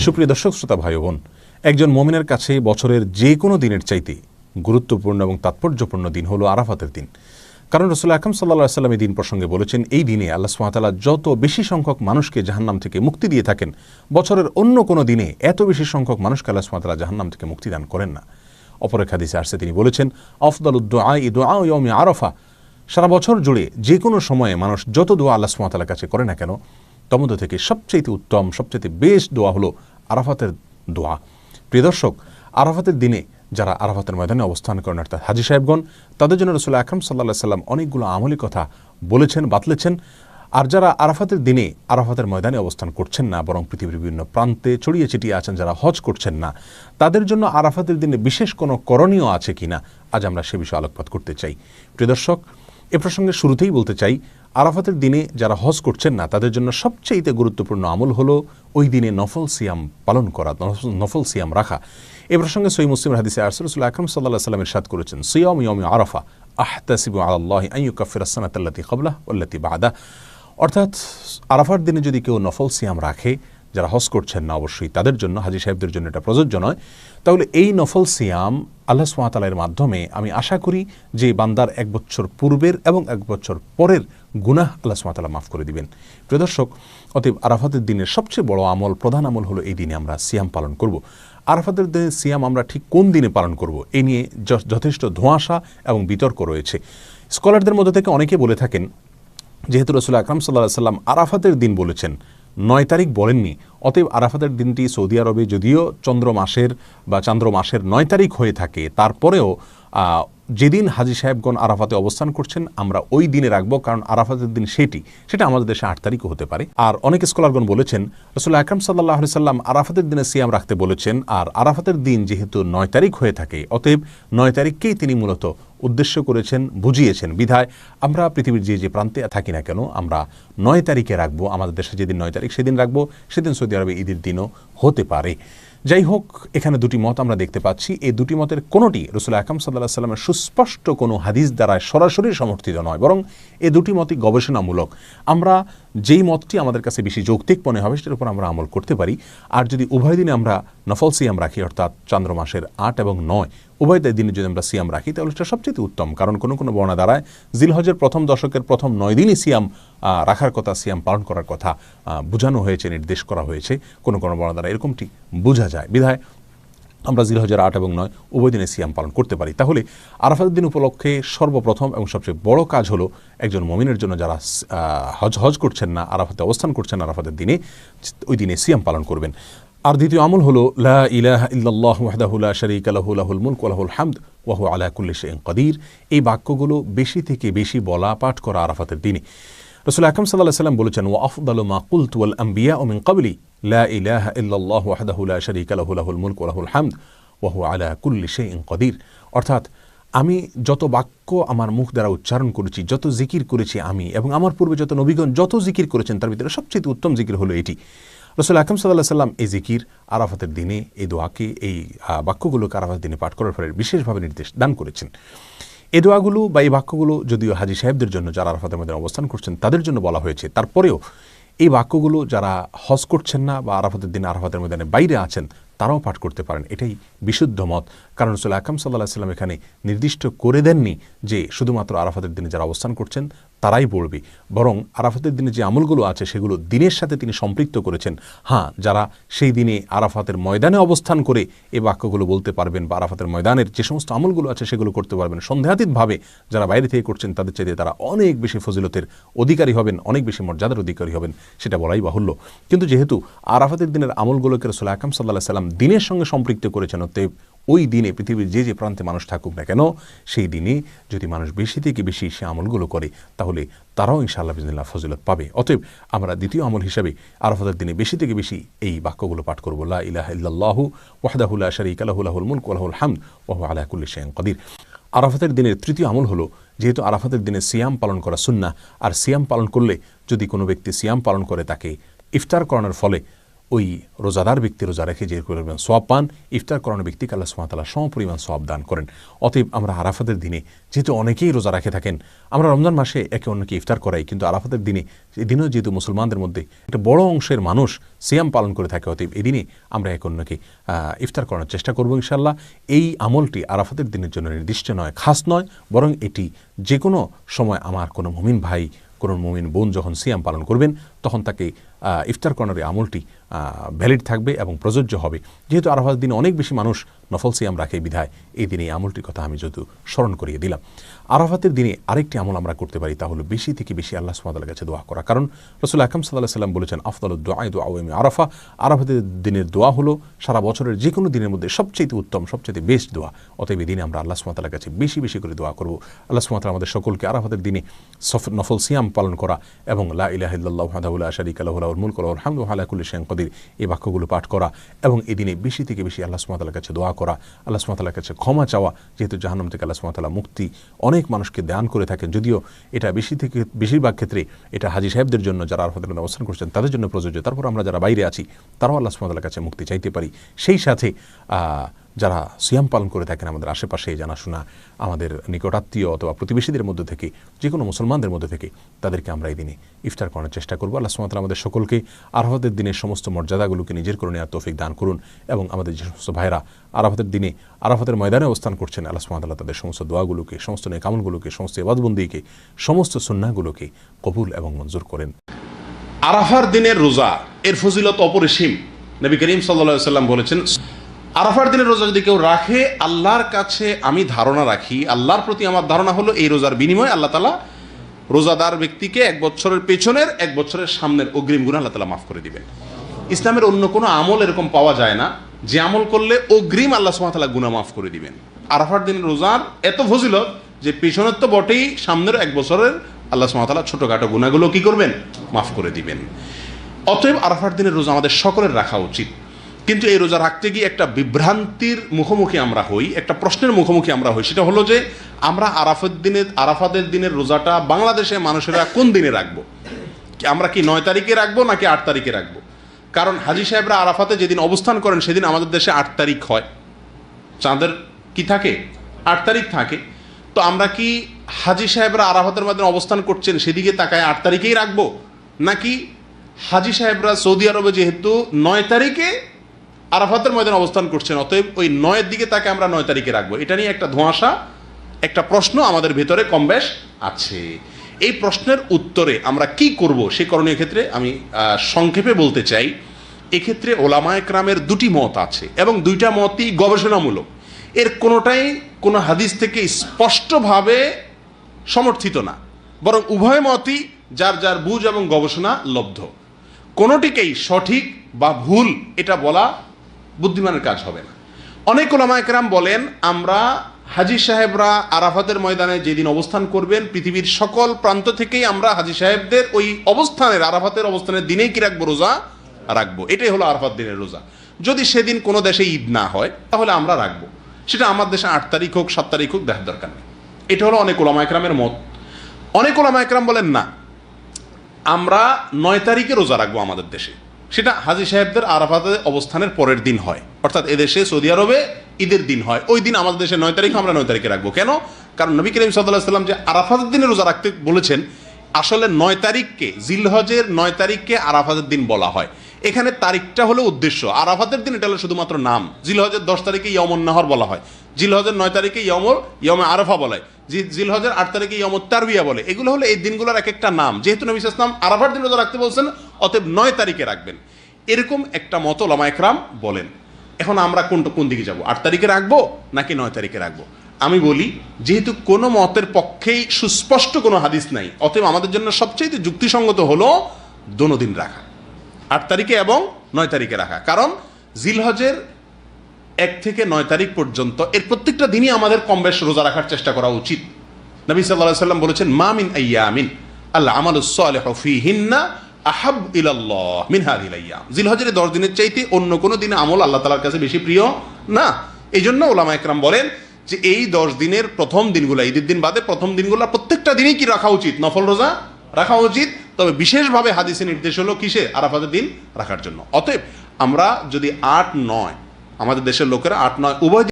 সুপ্রিয় দর্শক শ্রোতা ভাই বোন, একজন মুমিনের কাছে বছরের যে কোনো দিনের চাইতে গুরুত্বপূর্ণ এবং তাৎপর্যপূর্ণ দিন হলো আরাফাতের দিন। কারণ রাসূল আকরাম সাল্লাল্লাহু আলাইহি ওয়াসাল্লাম এই দিন প্রসঙ্গে বলেছেন, এই দিনে আল্লাহ সুবহানাহু ওয়া তাআলা যত বেশি সংখ্যক মানুষকে জাহান্নাম থেকে মুক্তি দিয়ে থাকেন, বছরের অন্য কোনো দিনে এত বেশি সংখ্যক মানুষকে আল্লাহ সুবহানাহু ওয়া তাআলা জাহান্নাম থেকে মুক্তি দান করেন না। অপর এক হাদিসে আসছে, তিনি বলেছেন, আফদালুদ দুআই দুআউ ইয়াউমি আরাফা। সারা বছর জুড়ে যে কোনো সময়ে মানুষ যত দোয়া আল্লাহ সুবহানাহু ওয়া তাআলার কাছে করে না কেন, তার মধ্যে থেকে সবচেয়ে উত্তম, সবচেয়ে বেস্ট দোয়া হলো আরাফাতের দোয়া। প্রিয় দর্শক, আরাফাতের দিনে যারা আরাফাতের ময়দানে অবস্থান করেন অর্থাৎ হাজী সাহেবগণ, তাদের জন্য রাসূল আকরাম সাল্লাল্লাহু আলাইহি ওয়াসাল্লাম অনেকগুলো আমলি কথা বলেছেন, বাতলেছেন। আর যারা আরাফাতের দিনে আরাফাতের ময়দানে অবস্থান করছেন না, বরং পৃথিবীর বিভিন্ন প্রান্তে ছড়িয়ে ছিটিয়ে আছেন, যারা হজ করছেন না, তাদের জন্য আরাফাতের দিনে বিশেষ কোনো করণীয় আছে কিনা, আজ আমরা সে বিষয়ে আলোকপাত করতে চাই। প্রিয় দর্শক, এ প্রসঙ্গে শুরুতেই বলতে চাই, আরাফাতের দিনে যারা হজ করছেন না তাদের জন্য সবচেয়ে গুরুত্বপূর্ণ আমল হলো ওই দিনে নফল সিয়াম পালন করা, নফল সিয়াম রাখা। এ প্রসঙ্গে সহিহ মুসলিমের হাদিসে রাসূল আকরাম সাল্লাল্লাহু আলাইহি ওয়াসাল্লাম ইরশাদ করেছেন, সিয়াম ইয়াউমি আরাফা আহতাসিবু আলাল্লাহি আন ইউকাফিরা আস-সানাতা আল্লাতী ক্বাবলাহু ওয়াল্লাতী বা'দাহু। অর্থাৎ আরাফার দিনে যদি কেউ নফল সিয়াম রাখে, যারা হজ করছেন না অবশ্যই তাদের জন্য, হাজী সাহেবদের জন্য এটা প্রযোজ্য নয়, তাহলে এই নফল সিয়াম আল্লাহ সুবহানাহু ওয়া তাআলার মাধ্যমে আমি আশা করি যে বান্দার এক বছর পূর্বের এবং এক বছর পরের গুনাহ আল্লাহ সুবহানাহু ওয়া তাআলা মাফ করে দিবেন। প্রিয় দর্শক, অতএব আরাফাতের দিনের সবচেয়ে বড় আমল, প্রধান আমল হলো এই দিনে আমরা সিয়াম পালন করব। আরাফাতের দিনে সিয়াম আমরা ঠিক কোন দিনে পালন করব, এই নিয়ে যথেষ্ট ধোঁয়াশা এবং বিতর্ক রয়েছে। স্কলারদের মধ্যে থেকে অনেকে বলে থাকেন, যেহেতু রাসূল আকরাম সাল্লাল্লাহু আলাইহি ওয়াসাল্লাম আরাফাতের দিন বলেছেন, 9 তারিখ বলেননি, অতএব আরাফাতের দিনটি সৌদি আরবে যদিও চন্দ্র মাসের 9 তারিখ হয়ে থাকে, তারপরেও যেদিন হাজী সাহেবগণ আরাফাতে অবস্থান করছেন আমরা ওই দিনে রাখবো, কারণ আরাফাতের দিন সেটা আমাদের দেশে 8 তারিখও হতে পারে। আর অনেক স্কলারগণ বলেছেন, রাসূল আকরাম সাল্লাল্লাহু আলাইহি ওয়াসাল্লাম আরাফাতের দিনে সিয়াম রাখতে বলেছেন, আর আরাফাতের দিন যেহেতু 9 তারিখ হয়ে থাকে, অতএব 9 তারিখকেই তিনি মূলত উদ্দেশ্য করেছেন, বুঝিয়েছেন। বিধায় আমরা পৃথিবীর যে প্রান্তে থাকি না কেন, আমরা 9 তারিখে রাখবো। আমাদের দেশে যেদিন 9 তারিখ সেদিন রাখবো, সেদিন সৌদি আরবে ঈদের দিনও হতে পারে। যাই হোক, এখানে দুটি মত আমরা দেখতে পাচ্ছি। এই দুটি মতের কোনোটি রাসূল আকরাম সাল্লাল্লাহু আলাইহি ওয়াসাল্লামের সুস্পষ্ট কোনো হাদিস দ্বারা সরাসরি সমর্থিত নয়, বরং এই দুটি মতই গবেষণামূলক। আমরা যেই মতটি আমাদের কাছে বেশি যৌক্তিক মনে হবে সেটার উপর আমরা আমল করতে পারি। আর যদি উভয় দিনে আমরা নফল সিয়াম রাখি, অর্থাৎ চন্দ্র মাসের 8 এবং 9 উভয় দিনে যদি আমরা সিয়াম রাখি, তাহলে সেটা সবচেয়ে উত্তম। কারণ কোনো কোনো বর্ণনা দ্বারায় জিলহজের প্রথম দশকের প্রথম 9 দিনই সিয়াম রাখার কথা, সিয়াম পালন করার কথা বোঝানো হয়েছে, নির্দেশ করা হয়েছে। কোনো কোনো বর্ণনা দ্বারা এরকমটি বোঝা যায়। বিধায় আমরা জিলহজের 8 এবং 9 উভয় দিনে সিয়াম পালন করতে পারি। তাহলে আরাফাতের দিন উপলক্ষে সর্বপ্রথম এবং সবচেয়ে বড় কাজ হলো একজন মুমিনের জন্য যারা হজ করছেন না, আরাফাতে অবস্থান করছেন আরাফাতের দিনে, ওই দিনে সিয়াম পালন করবেন। আর দ্বিতীয় আমল হলো লা ইলাহা ইল্লাল্লাহু ওয়াহদাহু লা শারীকা লাহু লাহুল মুলকু ওয়া লাহুল হামদ ওয়া হুয়া আলা কুল্লি শাইইন কাদির। এই বাক্যগুলো বেশি থেকে বেশি বলা, পাঠ করা আরাফাতের দিনে। রাসূল আকরাম সাল্লাল্লাহু আলাইহি ওয়াসাল্লাম বলেছেন, ওয়া আফদালু মা কুলতু ওয়াল আম্বিয়াউ মিন ক্বাবলি লা ইলাহা ইল্লাল্লাহু ওয়াহদাহু লা শারীকা লাহু লাহুল মুলকু ওয়া লাহুল হামদ ওয়া হুয়া আলা কুল্লি শাইইন কাদির। অর্থাৎ আমি যত বাক্য আমার মুখ দ্বারা উচ্চারণ করেছি, যত জিকির করেছি আমি এবং আমার পূর্বে যত নবীগণ যত জিকির করেছেন, তার ভিতরে সবচেয়ে উত্তম জিকির হলো এটি। রাসূল আকরাম সাল্লাল্লাহু আলাইহি ওয়াসাল্লাম এই জিকির আরাফাতের দিনে, এই দোয়াকে, এই বাক্যগুলোকে আরাফাতের দিনে পাঠ করার ফলে বিশেষভাবে নির্দেশ দান করেছেন। এই দোয়াগুলো বা এই বাক্যগুলো যদিও হাজী সাহেবদের জন্য, যারা আরাফাতের মধ্যে অবস্থান করছেন তাদের জন্য বলা হয়েছে, তারপরেও এই বাক্যগুলো যারা হজ করছেন না বা আরাফাতের দিনে আরাফাতের ময়দানে বাইরে আছেন তারাও পাঠ করতে পারেন। এটাই বিশুদ্ধ মত। কারণ রাসূল আকরাম সাল্লাল্লাহু আলাইহি ওয়াসাল্লাম এখানে নির্দিষ্ট করে দেননি যে শুধুমাত্র আরাফাতের দিনে যারা অবস্থান করছেন তারাই পড়বে, বরং আরাফাতের দিনে যে আমলগুলো আছে সেগুলো দিনের সাথে তিনি সম্পৃক্ত করেছেন। হ্যাঁ, যারা সেই দিনে আরাফাতের ময়দানে অবস্থান করে এই বাক্যগুলো বলতে পারবেন বা আরাফাতের ময়দানের যে সমস্ত আমলগুলো আছে সেগুলো করতে পারবেন, সন্দেহাতীতভাবে যারা বাইরে থেকে করছেন তাদের চাইতে তারা অনেক বেশি ফজিলতের অধিকারী হবেন, অনেক বেশি মর্যাদার অধিকারী হবেন, সেটা বলাই বাহুল্য। কিন্তু যেহেতু আরাফাতের দিনের আমলগুলোকে রাসূল আকরাম সাল্লাল্লাহু আলাইহি ওয়াসাল্লাম দিনের সঙ্গে সম্পৃক্ত করেছেন, অতএব ওই দিনে পৃথিবীর যে প্রান্তে মানুষ থাকুক না কেন, সেই দিনে যদি মানুষ বেশি থেকে বেশি সে আমলগুলো করে তাহলে তারাও ইনশাআল্লাহ বিইজনিল্লাহ ফজিলত পাবে। অতএব আমরা দ্বিতীয় আমল হিসাবে আরাফাতের দিনে বেশি থেকে বেশি এই বাক্যগুলো পাঠ করব, লা ইলাহা ইল্লাল্লাহু ওয়াহদাহু লা শারীকা লাহু লাহুল মুলকু ওয়া লাহুল হামদ ওয়া হুয়া আলা কুল্লি শাইইন কাদির। আরাফাতের দিনের তৃতীয় আমল হলো, যেহেতু আরাফাতের দিনে সিয়াম পালন করা সুন্নাহ, আর সিয়াম পালন করলে যদি কোনো ব্যক্তি সিয়াম পালন করে তাকে ইফতার করানোর ফলে ওই রোজাদার ব্যক্তি রোজা রেখে যে পরিমাণ সওয়াব পান, ইফতার করানো ব্যক্তিকে আল্লাহ সুবহানাহু ওয়া তাআলা সমপরিমাণ সওয়াব দান করেন। অতএব আমরা আরাফাতের দিনে, যেহেতু অনেকেই রোজা রেখে থাকেন, আমরা রমজান মাসে একে অন্যকে ইফতার করাই, কিন্তু আরাফাতের দিনে, এই দিনেও যেহেতু মুসলমানদের মধ্যে একটা বড় অংশের মানুষ সিয়াম পালন করে থাকে, অতএব এই দিনে আমরা একে অন্যকে ইফতার করানোর চেষ্টা করবো ইনশাআল্লাহ। এই আমলটি আরাফাতের দিনের জন্য নির্দিষ্ট নয়, খাস নয়, বরং এটি যে কোনো সময় আমার কোনো মুমিন ভাই, কোনো মুমিন বোন যখন সিয়াম পালন করবেন, তখন তাকে ইফতার করানোর এই আমলটি ভ্যালিড থাকবে এবং প্রযোজ্য হবে। যেহেতু আরাফাতের দিনে অনেক বেশি মানুষ নফল সিয়াম রাখে, বিধায় এই দিনে এই আমলটির কথা আমি যদিও স্মরণ করিয়ে দিলাম। আরাফাতের দিনে আরেকটি আমল আমরা করতে পারি, তা হলো বেশি থেকে বেশি আল্লাহ সুবহানাহু ওয়া তাআলার কাছে দোয়া করা। কারণ রাসূল আকরাম সাল্লাল্লাহু আলাইহি ওয়াসাল্লাম বলেছেন, আফদালুদ দুআই দুআউ ইয়াউমি আরাফা। আরাফাতের দিনের দোয়া হলো সারা বছরের যে কোনো দিনের মধ্যে সবচেয়ে উত্তম, সবচেয়ে বেস্ট দোয়া। অতএব এই দিনে আমরা আল্লাহ সুবহানাহু ওয়া তাআলার কাছে বেশি বেশি করে দোয়া করব। আল্লাহ সুবহানাহু ওয়া তাআলা আমাদের সকলকে আরাফাতের দিনে নফল সিয়াম পালন করা এবং লা ইলাহা ইল্লাল্লাহু ওয়াহদাহু লা শারীকা লাহু লাহুল মুলকু ওয়া লাহুল হামদু ওয়া আলা কুল্লি শাইইন কাদির, এই বাক্যগুলো পাঠ করা এবং এই দিনে বেশি থেকে বেশি আল্লাহ সুবহানাহু ওয়া তাআলার কাছে দোয়া করা, আল্লাহ সুবহানাহু ওয়া তাআলার কাছে ক্ষমা চাওয়া। যেহেতু জাহান্নাম থেকে আল্লাহ সুবহানাহু ওয়া তাআলা মুক্তি অনেক মানুষকে দান করে থাকেন, যদিও এটা বেশিরভাগ ক্ষেত্রে এটা হাজী সাহেবদের জন্য, যারা আরাফাতের মধ্যে অবস্থান করছেন তাদের জন্য প্রযোজ্য। তারপর আমরা যারা বাইরে আছি তারাও আল্লাহ সুবহানাহু ওয়া তাআলার কাছে মুক্তি চাইতে পারি। সেই সাথে যারা সিয়াম পালন করে থাকেন আমাদের আশেপাশে জানাশোনা, আমাদের নিকটাত্মীয় অথবা প্রতিবেশীদের মধ্যে থেকে, যে কোনো মুসলমানদের মধ্যে থেকে, তাদেরকে আমরা এই দিনে ইফতার করার চেষ্টা করবো। আল্লাহ সুবহানাহু ওয়া তাআলা আমাদের সকলকে আরাফাতের দিনের সমস্ত মর্যাদাগুলোকে নিজের করে নেওয়ার তৌফিক দান করুন এবং আমাদের যে সমস্ত ভাইরা আরাফাতের দিনে আরাফাতের ময়দানে অবস্থান করছেন, আল্লাহ সুবহানাহু ওয়া তাআলা তাদের সমস্ত দোয়াগুলোকে, সমস্ত নেক আমলগুলোকে, সমস্ত ইবাদতবন্দিকে, সমস্ত সুন্নাহগুলোকে কবুল এবং মঞ্জুর করেন। আরাফার দিনের রোজা এর ফজিলত অপরিসীম। নবী করিম সাল্লাল্লাহু আলাইহি ওয়াসাল্লাম বলেছেন, আরাফার দিনের রোজা যদি কেউ রাখে, আল্লাহর কাছে আমি ধারণা রাখি, আল্লাহর প্রতি আমার ধারণা হলো এই রোজার বিনিময়ে আল্লাহ তাআলা রোজাদার ব্যক্তিকে 1 বছরের পেছনের 1 বছরের সামনের অগ্রিম গুনাহ আল্লাহ তাআলা মাফ করে দিবেন। ইসলামের অন্য কোনো আমল এরকম পাওয়া যায় না যে আমল করলে অগ্রিম আল্লাহ সুবহানাহু ওয়া তাআলা গুনাহ মাফ করে দিবেন। আরাফার দিনের রোজার এত ফজিলত যে পেছনের তো বটেই, সামনের 1 বছরের আল্লাহ সুবহানাহু ওয়া তাআলা ছোটখাটো গুনাহগুলো কি করবেন? মাফ করে দিবেন। অতএব আরাফার দিনের রোজা আমাদের সকলের রাখা উচিত। কিন্তু এই রোজা রাখতে গিয়ে একটা বিভ্রান্তির মুখোমুখি আমরা হই, একটা প্রশ্নের মুখোমুখি আমরা হই। সেটা হলো যে আমরা আরাফাতের দিনের রোজাটা বাংলাদেশে মানুষেরা কোন দিনে রাখবো? আমরা কি 9 তারিখে রাখবো নাকি 8 তারিখে রাখবো? কারণ হাজী সাহেবরা আরাফাতে যেদিন অবস্থান করেন সেদিন আমাদের দেশে 8 তারিখ হয়, চাঁদের কি থাকে 8 তারিখ থাকে। তো আমরা কি হাজী সাহেবরা আরাফাতের মধ্যে অবস্থান করছেন সেদিকে তাকায় 8 তারিখেই রাখবো, নাকি হাজী সাহেবরা সৌদি আরবে যেহেতু 9 তারিখে আরাফাতের ময়দানে অবস্থান করছেন, অতএব ওই 9-এর দিকে তাকে আমরা 9 তারিখে রাখবো? এটা নিয়ে একটা ধোঁয়াশা, একটা প্রশ্ন আমাদের ভেতরে কমবেশ আছে। এই প্রশ্নের উত্তরে আমরা কি করব সে করণীয় ক্ষেত্রে আমি সংক্ষেপে বলতে চাই, এক্ষেত্রে ওলামায়ে কেরামের 2টি মত আছে এবং 2টা মতই গবেষণামূলক। এর কোনোটাই কোনো হাদিস থেকে স্পষ্টভাবে সমর্থিত না, বরং উভয় মতই যার যার বুঝ এবং গবেষণা লব্ধ। কোনোটিকেই সঠিক বা ভুল এটা বলা বুদ্ধিমানের কাজ হবে না। অনেক ওলামায়ে কেরাম বলেন, আমরা হাজী সাহেবরা আরাফাতের ময়দানে যেদিন অবস্থান করবেন, পৃথিবীর সকল প্রান্ত থেকেই আমরা হাজী সাহেবদের ওই অবস্থানের, আরাফাতের অবস্থানের দিনেই কি রাখবো? রোজা রাখবো। এটাই হলো আরাফাত দিনের রোজা। যদি সেদিন কোনো দেশে ঈদ না হয় তাহলে আমরা রাখবো, সেটা আমার দেশে 8 তারিখ হোক 7 তারিখ হোক, দেখার দরকার নেই। এটা হলো অনেক ওলামায়ে কেরামের মত। অনেক ওলামায়ে কেরাম বলেন না, আমরা 9 তারিখে রোজা রাখবো আমাদের দেশে, সেটা হাজী সাহেবদের আরাফাতে অবস্থানের পরের দিন হয়, অর্থাৎ এদেশে সৌদি আরবে ঈদের দিন হয়, ওই দিন আমাদের দেশে 9 তারিখ, আমরা 9 তারিখে রাখবো। কেন? কারণ নবী করিম সাল্লাল্লাহু আলাইহি ওয়াসাল্লাম যে আরাফাতের দিনে রোজা রাখতে বলেছেন, আসলে 9 তারিখকে, জিলহজের 9 তারিখকে আরাফাতের দিন বলা হয়। এখানে তারিখটা হলো উদ্দেশ্য, আরাফাতের দিন এটা হলো শুধুমাত্র নাম। জিলহজের 10 তারিখে ইয়মুন নাহর বলা হয়, জিলহজের 9 তারিখে ইয়মে আরাফা বলা হয়, জিলহজের 8 তারিখে ইয়মুত তারবিয়া বলে। এগুলো হলো এই দিনগুলোর এক একটা নাম। যেহেতু নবী সাল্লাল্লাহু আলাইহি ওয়াসাল্লাম আরাফার দিন রোজা রাখতে বলছেন, অতএব 9 তারিখে রাখবেন, এরকম একটা মত ওলামায়ে কেরাম বলেন। এখন আমরা কোন দিকে যাব? 8 তারিখে রাখবো নাকি 9 তারিখে রাখবো? আমি বলি, যেহেতু কোনো মতের পক্ষেই সুস্পষ্ট কোনো হাদিস নাই, অতএব আমাদের জন্য সবচেয়ে যুক্তিসঙ্গত হলো দোনো দিন রাখা, 8 তারিখে এবং 9 তারিখে রাখা। কারণ জিলহজের 1 থেকে 9 তারিখ পর্যন্ত এর প্রত্যেকটা দিনই আমাদের কম বেশ রোজা রাখার চেষ্টা করা উচিত। নবী সাল্লাল্লাহু আলাইহি ওয়াসাল্লাম বলেছেন, মা মিন আইয়ামিন আল আমালুস সালিহু ফীহিন্না আহাব ইলাল্লাহ মিন হাযিহিল আইয়াম। জিলহজের 10 দিনের চাইতে অন্য কোনো দিনে আমল আল্লাহ তাআলার কাছে বেশি প্রিয় না। এই জন্য ওলামায়ে কেরাম বলেন যে এই 10 দিনের প্রথম দিনগুলো, ঈদের দিন বাদে প্রথম দিনগুলো প্রত্যেকটা দিনই কি রাখা উচিত? নফল রোজা রাখা উচিত। তবে বিশেষভাবে হাদিসে নির্দেশ হলো কিসে? আরাফাতের দিন রাখার জন্য। অতএব আমরা যদি 8-9, আমাদের দেশের লোকেরা 8-9 উভয়